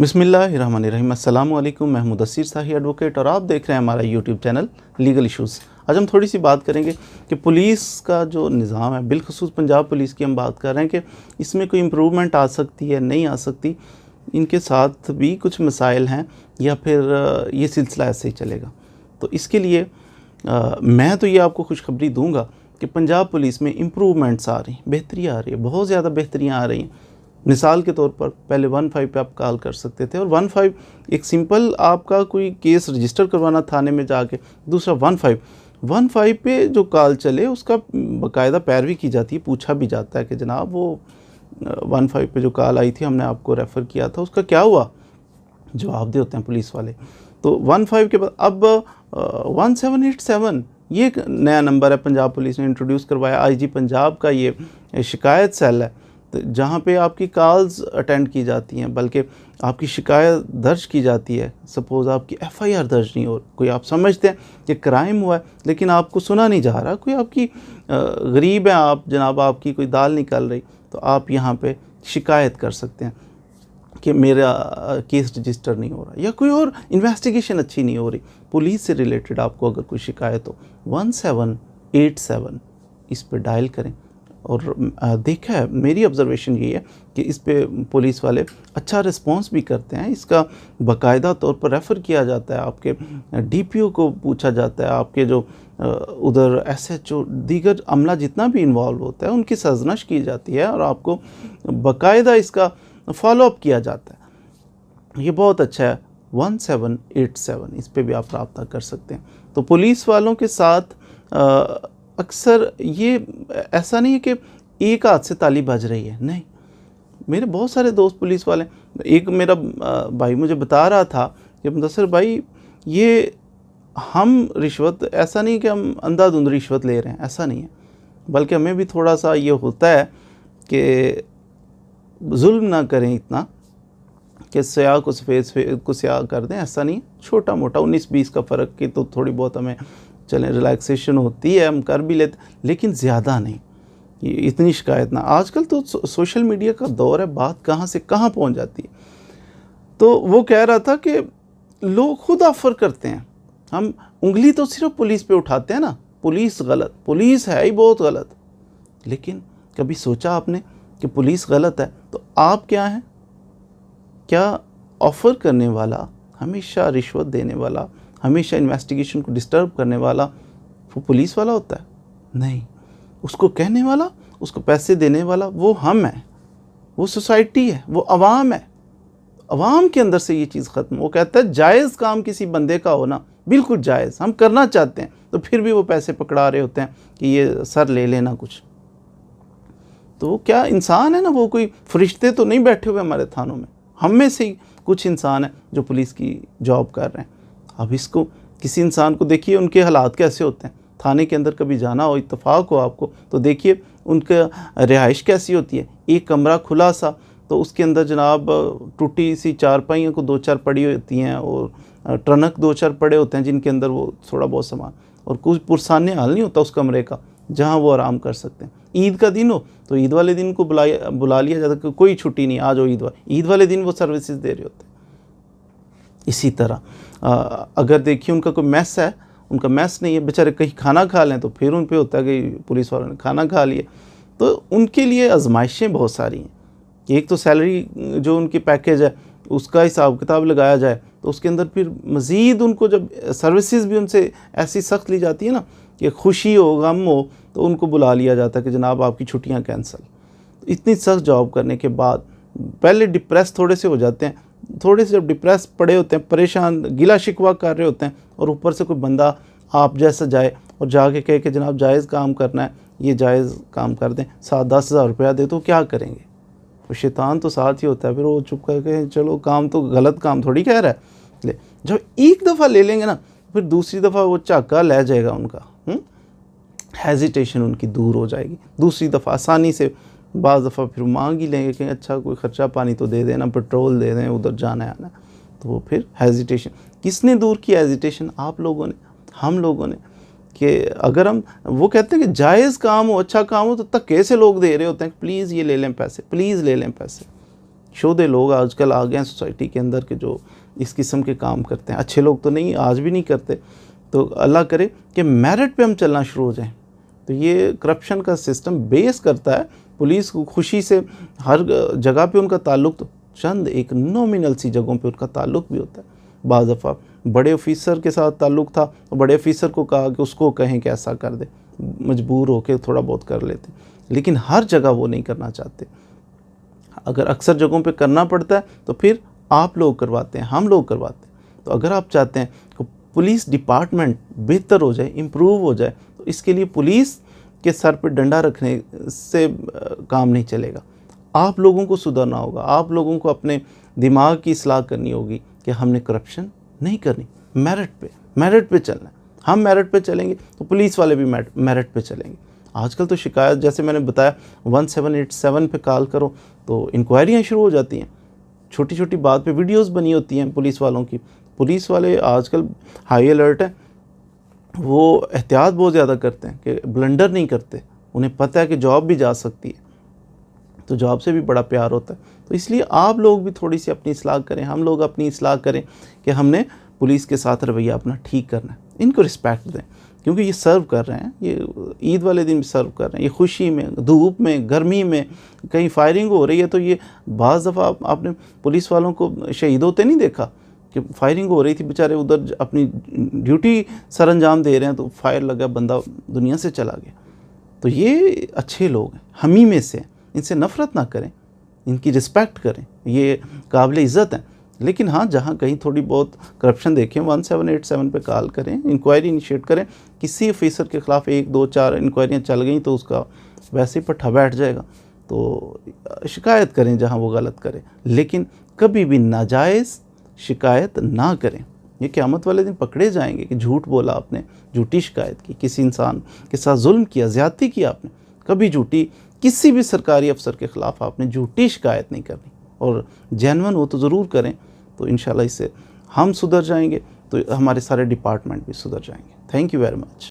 बिस्मिल्लाहिर्रहमानिर्रहीम। अस्सलामु अलैकुम। मैं मुदस्सिर शाही एडवोकेट और आप देख रहे हैं हमारा यूट्यूब चैनल लीगल इश्यूज़। आज हम थोड़ी सी बात करेंगे कि पुलिस का जो निज़ाम है, बिलखुसूस पंजाब पुलिस की हम बात कर रहे हैं कि इसमें कोई इम्प्रूवमेंट आ सकती है, नहीं आ सकती, इनके साथ भी कुछ मसाइल हैं या फिर ये सिलसिला ऐसे ही चलेगा। तो इसके लिए मैं तो ये आपको खुशखबरी दूँगा कि पंजाब पुलिस में इम्प्रूवमेंट्स आ रही हैं, बेहतरी आ रही है, बहुत ज़्यादा बेहतरियाँ आ रही हैं। मिसाल के तौर पर पहले 15 पे आप कॉल कर सकते थे और 15 एक सिंपल आपका कोई केस रजिस्टर करवाना थाने में जाके, दूसरा 15 पे जो कॉल चले उसका बाकायदा पैरवी की जाती है, पूछा भी जाता है कि जनाब वो 15 पे जो कॉल आई थी हमने आपको रेफ़र किया था उसका क्या हुआ, जवाब दे होते हैं पुलिस वाले। तो 15 के बाद अब 1787 ये एक नया नंबर है, पंजाब पुलिस ने इंट्रोड्यूस करवाया। आईजी पंजाब का ये शिकायत सेल है, तो जहाँ पे आपकी कॉल्स अटेंड की जाती हैं, बल्कि आपकी शिकायत दर्ज की जाती है। सपोज़ आपकी एफआईआर दर्ज नहीं हो, कोई आप समझते हैं कि क्राइम हुआ है लेकिन आपको सुना नहीं जा रहा, कोई आपकी गरीब है आप जनाब, आपकी कोई दाल निकल रही, तो आप यहाँ पे शिकायत कर सकते हैं कि मेरा केस रजिस्टर नहीं हो रहा या कोई और इन्वेस्टिगेशन अच्छी नहीं हो रही। पुलिस से रिलेटेड आपको अगर कोई शिकायत हो 1787 इस पे डायल करें। और देखा है, मेरी ऑब्ज़र्वेशन ये है कि इस पे पुलिस वाले अच्छा रिस्पांस भी करते हैं। इसका बाकायदा तौर पर रेफ़र किया जाता है, आपके डीपीओ को पूछा जाता है, आपके जो उधर एसएचओ दीगर अमला जितना भी इन्वॉल्व होता है उनकी सरजनश की जाती है और आपको बाकायदा इसका फॉलोअप किया जाता है। ये बहुत अच्छा है। 1787 इस पे भी आप रब्ता कर सकते हैं। तो पुलिस वालों के साथ अक्सर ये ऐसा नहीं है कि एक हाथ से ताली बज रही है, नहीं। मेरे बहुत सारे दोस्त पुलिस वाले, एक मेरा भाई मुझे बता रहा था कि मुदस्सिर भाई ये हम रिश्वत, ऐसा नहीं कि हम अंधाधुंध रिश्वत ले रहे हैं, ऐसा नहीं है, बल्कि हमें भी थोड़ा सा ये होता है कि जुल्म ना करें इतना कि स्याह को सफ़ेद को स्याह कर दें, ऐसा नहीं। छोटा मोटा 19-20 का फ़र्क की तो थोड़ी बहुत हमें चलें रिलैक्सेशन होती है, हम कर भी लेते, लेकिन ज़्यादा नहीं, ये इतनी शिकायत ना। आजकल तो सोशल मीडिया का दौर है, बात कहाँ से कहाँ पहुँच जाती है। तो वो कह रहा था कि लोग खुद ऑफ़र करते हैं, हम उंगली तो सिर्फ पुलिस पे उठाते हैं ना, पुलिस गलत, पुलिस है ही बहुत गलत, लेकिन कभी सोचा आपने कि पुलिस गलत है तो आप क्या हैं? क्या ऑफ़र करने वाला, हमेशा रिश्वत देने वाला, हमेशा इन्वेस्टिगेशन को डिस्टर्ब करने वाला वो पुलिस वाला होता है? नहीं। उसको कहने वाला, उसको पैसे देने वाला वो हम हैं, वो सोसाइटी है, वो अवाम है। अवाम के अंदर से ये चीज़ ख़त्म। वो कहता है जायज़ काम किसी बंदे का हो ना, बिल्कुल जायज़, हम करना चाहते हैं, तो फिर भी वो पैसे पकड़ा रहे होते हैं कि ये सर ले लेना कुछ। तो वो क्या इंसान है ना, वो कोई फरिश्ते तो नहीं बैठे हुए हमारे थानों में, हम में से ही कुछ इंसान हैं जो पुलिस की जॉब कर रहे हैं। अब इसको किसी इंसान को देखिए उनके हालात कैसे होते हैं, थाने के अंदर कभी जाना हो, इत्तफाक हो आपको, तो देखिए उनका रिहाइश कैसी होती है। एक कमरा खुला सा, तो उसके अंदर जनाब टूटी सी चारपाइयों को 2-4 पड़ी होती हैं और ट्रनक 2-4 पड़े होते हैं जिनके अंदर वो थोड़ा बहुत सामान, और कुछ पुरसाने हाल नहीं होता उस कमरे का जहाँ वो आराम कर सकते हैं। ईद का दिन हो तो ईद वाले दिन को बुला लिया जाता है, कोई छुट्टी नहीं, आ जाओ ईद वाले दिन वो सर्विसेज दे रहे होते हैं। इसी तरह अगर देखिए उनका कोई मैस है, उनका मैस नहीं है, बेचारे कहीं खाना खा लें तो फिर उन पे होता है कि पुलिस वालों ने खाना खा लिया। तो उनके लिए आजमाइशें बहुत सारी हैं। एक तो सैलरी जो उनकी पैकेज है उसका हिसाब किताब लगाया जाए तो उसके अंदर फिर मज़ीद उनको जब सर्विसेज भी उनसे ऐसी सख्त ली जाती है ना कि खुशी हो गम हो तो उनको बुला लिया जाता है कि जनाब आपकी छुट्टियाँ कैंसिल। तो इतनी सख्त जॉब करने के बाद पहले डिप्रेस थोड़े से हो जाते हैं, थोड़े से जब डिप्रेस पड़े होते हैं, परेशान गिला शिकवा कर रहे होते हैं, और ऊपर से कोई बंदा आप जैसा जाए और जाके कहे कि जनाब जायज़ काम करना है, ये जायज़ काम कर दें, 7-10 हज़ार रुपया दे, तो क्या करेंगे? तो शैतान तो साथ ही होता है, फिर वो चुप करके चलो काम तो गलत काम थोड़ी कह रहा है ले। जब एक दफ़ा ले लेंगे ना फिर दूसरी दफ़ा वो झाका ले जाएगा उनका, हेजिटेशन उनकी दूर हो जाएगी। दूसरी दफ़ा आसानी से बाज़ दफ़ा फिर मांग ही लेंगे कि अच्छा कोई ख़र्चा पानी तो दे देना, पेट्रोल दे दें, उधर जाना आना, तो वो फिर हेजिटेशन। किसने दूर किया हेजिटेशन? आप लोगों ने, हम लोगों ने। कि अगर हम, वो कहते हैं कि जायज़ काम हो, अच्छा काम हो, तो धक्के से लोग दे रहे होते हैं, प्लीज़ ये ले लें पैसे, प्लीज़ ले लें पैसे। शोधे लोग आजकल आ गए हैं सोसाइटी के अंदर के जो इस किस्म के काम करते हैं। अच्छे लोग तो नहीं, आज भी नहीं करते। तो अल्लाह करे कि मेरिट पे हम चलना शुरू हो जाएं। तो ये करप्शन का सिस्टम बेस करता है पुलिस को खुशी से हर जगह पे उनका ताल्लुक़, तो चंद एक नॉमिनल सी जगहों पे उनका ताल्लुक़ भी होता है। बाज़ दफ़ा बड़े ऑफिसर के साथ ताल्लुक़ था तो बड़े ऑफिसर को कहा कि उसको कहें कि ऐसा कर दे, मजबूर होकर थोड़ा बहुत कर लेते, लेकिन हर जगह वो नहीं करना चाहते। अगर अक्सर जगहों पे करना पड़ता है तो फिर आप लोग करवाते हैं, हम लोग करवाते हैं। तो अगर आप चाहते हैं कि पुलिस डिपार्टमेंट बेहतर हो जाए, इम्प्रूव हो जाए, तो इसके लिए पुलिस के सर पे डंडा रखने से काम नहीं चलेगा। आप लोगों को सुधरना होगा, आप लोगों को अपने दिमाग की इस्लाह करनी होगी कि हमने करप्शन नहीं करनी, मेरिट पे चलना है। हम मेरिट पे चलेंगे तो पुलिस वाले भी मेरिट पे चलेंगे। आजकल तो शिकायत, जैसे मैंने बताया, 1787 पे कॉल करो तो इंक्वायरियाँ शुरू हो जाती हैं। छोटी छोटी बात पे वीडियोस बनी होती हैं पुलिस वालों की। पुलिस वाले आजकल हाई अलर्ट हैं, वो एहतियात बहुत ज़्यादा करते हैं कि ब्लंडर नहीं करते। उन्हें पता है कि जॉब भी जा सकती है, तो जॉब से भी बड़ा प्यार होता है। तो इसलिए आप लोग भी थोड़ी सी अपनी इस्लाह करें, हम लोग अपनी इस्लाह करें कि हमने पुलिस के साथ रवैया अपना ठीक करना है। इनको रिस्पेक्ट दें, क्योंकि ये सर्व कर रहे हैं, ये ईद वाले दिन भी सर्व कर रहे हैं। ये खुशी में, धूप में, गर्मी में कहीं फायरिंग हो रही है तो ये बाज़ दफ़ा आपने पुलिस वालों को शहीद होते नहीं देखा कि फायरिंग हो रही थी, बेचारे उधर अपनी ड्यूटी सर अंजाम दे रहे हैं तो फायर लगा, बंदा दुनिया से चला गया। तो ये अच्छे लोग हैं, हम ही में से हैं, इनसे नफ़रत ना करें, इनकी रिस्पेक्ट करें, ये काबिल इज़्ज़त हैं। लेकिन हाँ, जहाँ कहीं थोड़ी बहुत करप्शन देखें 1787 पे कॉल करें, इंक्वायरी इनिशिएट करें। किसी ऑफिसर के ख़िलाफ़ 1, 2, 4 इंक्वायरियाँ चल गई तो उसका वैसे ही पट्ठा बैठ जाएगा। तो शिकायत करें जहाँ वो गलत करे, लेकिन कभी भी नाजायज़ शिकायत ना करें। ये क़यामत वाले दिन पकड़े जाएंगे कि झूठ बोला आपने, झूठी शिकायत की, किसी इंसान के साथ जुल्म किया, ज़्यादती की आपने। कभी झूठी, किसी भी सरकारी अफसर के ख़िलाफ़ आपने झूठी शिकायत नहीं करनी, और जेन्युइन हो तो ज़रूर करें। तो इंशाल्लाह इससे हम सुधर जाएंगे, तो हमारे सारे डिपार्टमेंट भी सुधर जाएंगे। Thank you very much.